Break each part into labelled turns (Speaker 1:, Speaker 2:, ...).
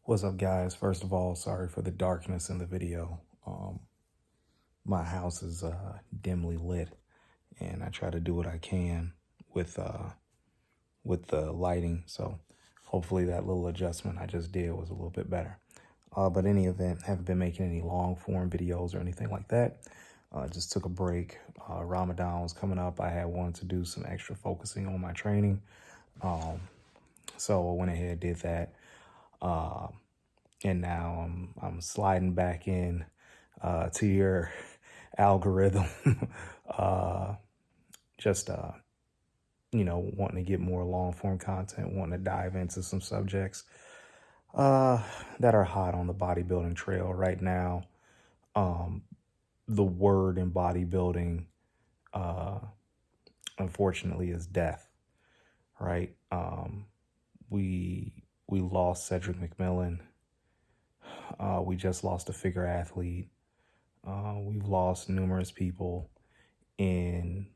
Speaker 1: What's up, guys? First of all, sorry for the darkness in the video. My house is dimly lit, and I try to do what I can with the lighting. So hopefully that little adjustment I just did was a little bit better. But in any event, haven't been making any long form videos or anything like that. Just took a break. Ramadan was coming up. I had wanted to do some extra focusing on my training. So I went ahead and did that. And now I'm sliding back in to your algorithm. Just wanting to get more long form content, wanting to dive into some subjects that are hot on the bodybuilding trail right now. The word in bodybuilding, unfortunately, is death. Right? We lost Cedric McMillan. We just lost a figure athlete. We've lost numerous people in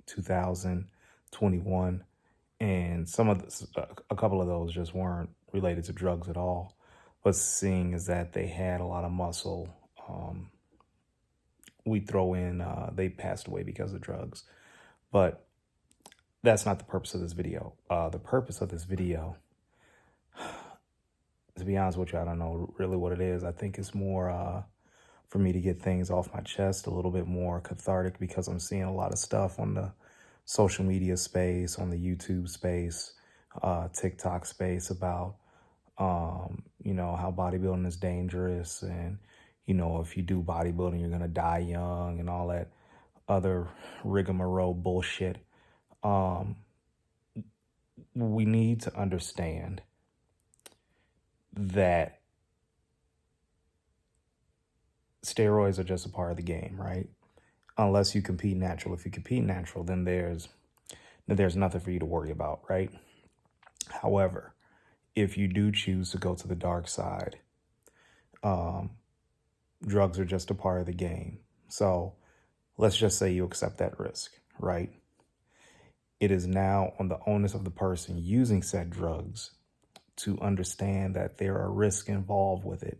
Speaker 1: 2021, and a couple of those just weren't related to drugs at all. But seeing is that they had a lot of muscle, we throw in they passed away because of drugs. But that's not the purpose of this video. The purpose of this video, to be honest with you, I don't know really what it is. I think it's more for me to get things off my chest, a little bit more cathartic, because I'm seeing a lot of stuff on the social media space, on the YouTube space, TikTok space about, how bodybuilding is dangerous, and, if you do bodybuilding, you're going to die young and all that other rigmarole bullshit. We need to understand that steroids are just a part of the game, right? Unless you compete natural. If you compete natural, then there's nothing for you to worry about, right? However, if you do choose to go to the dark side, drugs are just a part of the game. So let's just say you accept that risk, right? It is now on the onus of the person using said drugs to understand that there are risks involved with it.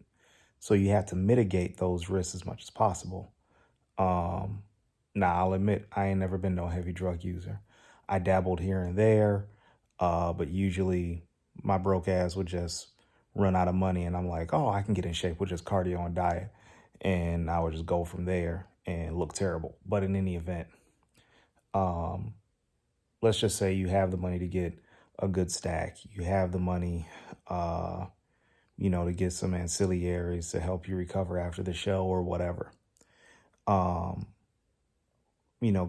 Speaker 1: So you have to mitigate those risks as much as possible. Now, I'll admit, I ain't never been no heavy drug user. I dabbled here and there, but usually my broke ass would just run out of money, and I'm like, oh, I can get in shape with just cardio and diet. And I would just go from there and look terrible. But in any event, let's just say you have the money to get a good stack. You have the money, to get some ancillaries to help you recover after the show or whatever.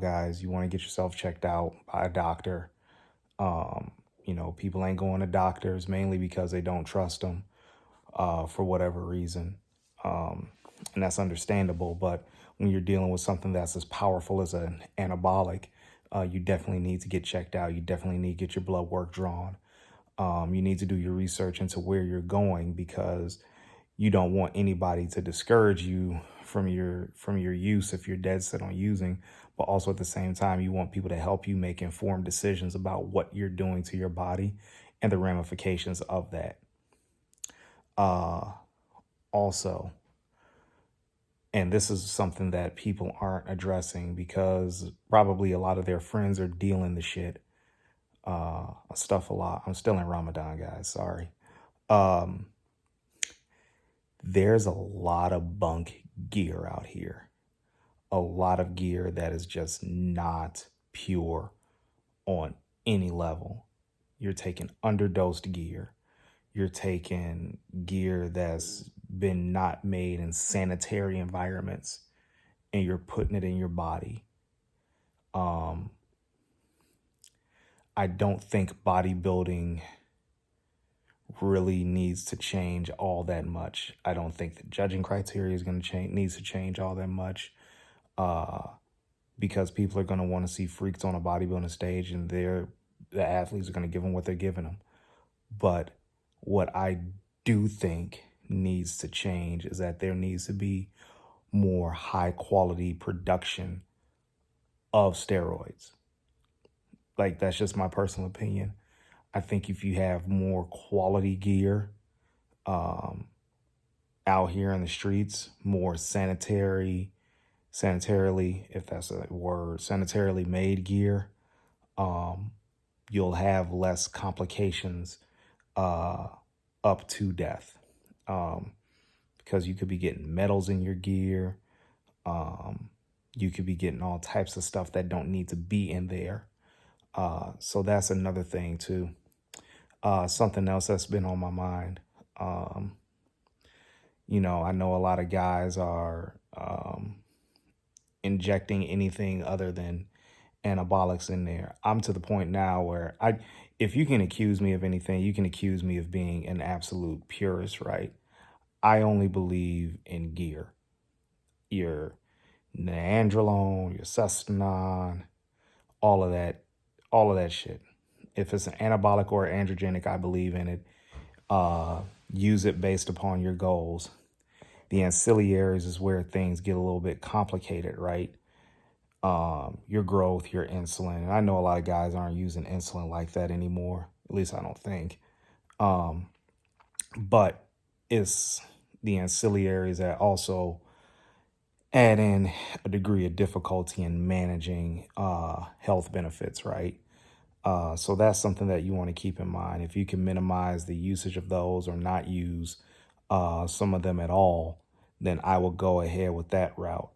Speaker 1: Guys, you want to get yourself checked out by a doctor. People ain't going to doctors mainly because they don't trust them for whatever reason. And that's understandable. But when you're dealing with something that's as powerful as an anabolic, you definitely need to get checked out. You definitely need to get your blood work drawn. You need to do your research into where you're going, because you don't want anybody to discourage you from your use if you're dead set on using. But also at the same time, you want people to help you make informed decisions about what you're doing to your body and the ramifications of that. Also, and this is something that people aren't addressing because probably a lot of their friends are dealing the shit, stuff a lot. I'm still in Ramadan, guys. Sorry. There's a lot of bunk gear out here. A lot of gear that is just not pure on any level. You're taking underdosed gear. You're taking gear that's been not made in sanitary environments, and you're putting it in your body. I don't think bodybuilding really needs to change all that much. I don't think the judging criteria is going to needs to change all that much, because people are going to want to see freaks on a bodybuilding stage, and the athletes are going to give them what they're giving them. But what I do think needs to change is that there needs to be more high quality production of steroids. Like, that's just my personal opinion. I think if you have more quality gear out here in the streets, more sanitarily, if that's a word, sanitarily made gear, you'll have less complications uh, up to death. Because you could be getting metals in your gear. You could be getting all types of stuff that don't need to be in there. So that's another thing too. Something else that's been on my mind. I know a lot of guys are injecting anything other than anabolics in there. I'm to the point now where if you can accuse me of anything, you can accuse me of being an absolute purist, right? I only believe in gear. Your Nandrolone, your Sustanon, all of that shit. If it's an anabolic or androgenic, I believe in it. Use it based upon your goals. The ancillaries is where things get a little bit complicated, right? Your growth, your insulin. And I know a lot of guys aren't using insulin like that anymore. At least I don't think. But it's the ancillaries that also add in a degree of difficulty in managing health benefits, right? So that's something that you want to keep in mind. If you can minimize the usage of those or not use some of them at all, then I will go ahead with that route.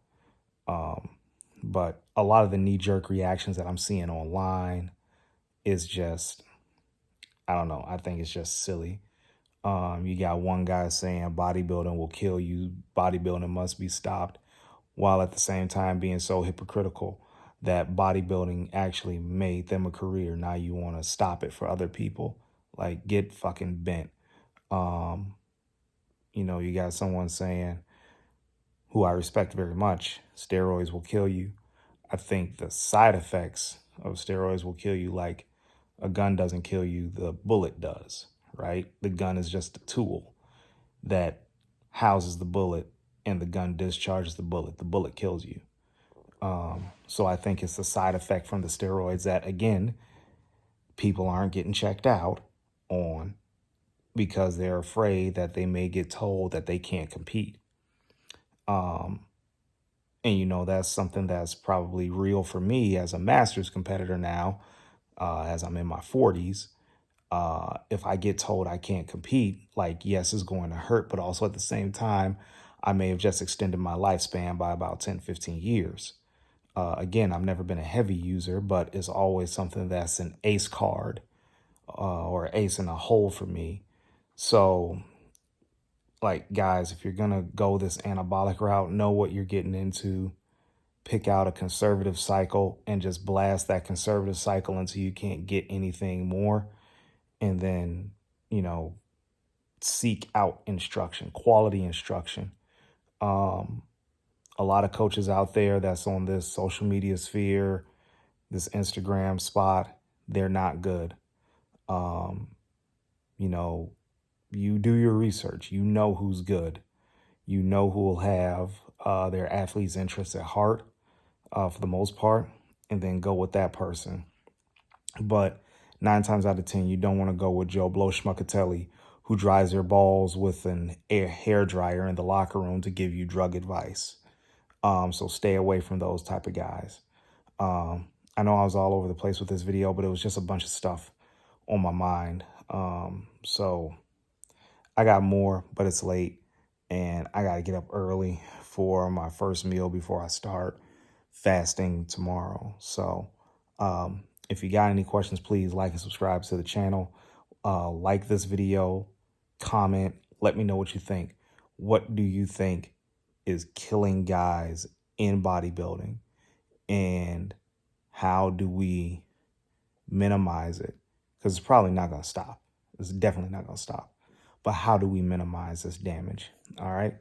Speaker 1: But a lot of the knee-jerk reactions that I'm seeing online is just, I don't know, I think it's just silly. You got one guy saying bodybuilding will kill you, bodybuilding must be stopped, while at the same time being so hypocritical that bodybuilding actually made them a career. Now you want to stop it for other people. Like, get fucking bent. You got someone saying, who I respect very much, steroids will kill you. I think the side effects of steroids will kill you like a gun doesn't kill you, the bullet does, right? The gun is just a tool that houses the bullet, and the gun discharges the bullet. The bullet kills you. So I think it's the side effect from the steroids that, again, people aren't getting checked out on because they're afraid that they may get told that they can't compete. And that's something that's probably real for me as a masters competitor now, as I'm in my 40s. If I get told I can't compete, like, yes, it's going to hurt, but also at the same time, I may have just extended my lifespan by about 10, 15 years. Again, I've never been a heavy user, but it's always something that's an ace card or ace in a hole for me. So, like, guys, if you're going to go this anabolic route, know what you're getting into. Pick out a conservative cycle and just blast that conservative cycle until you can't get anything more. And then, seek out instruction, quality instruction. A lot of coaches out there that's on this social media sphere, this Instagram spot, they're not good. You do your research. You know who's good. You know who will have their athlete's interests at heart for the most part, and then go with that person. But 9 times out of 10, you don't want to go with Joe Blow Schmuckatelli, who dries their balls with an hair dryer in the locker room to give you drug advice. So stay away from those type of guys. I know I was all over the place with this video, but it was just a bunch of stuff on my mind. So I got more, but it's late, and I got to get up early for my first meal before I start fasting tomorrow. So if you got any questions, please like and subscribe to the channel. Like this video, comment, let me know what you think. What do you think is killing guys in bodybuilding, and how do we minimize it? Because it's probably not going to stop. It's definitely not going to stop. But how do we minimize this damage? All right.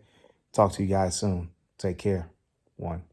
Speaker 1: Talk to you guys soon. Take care. 1.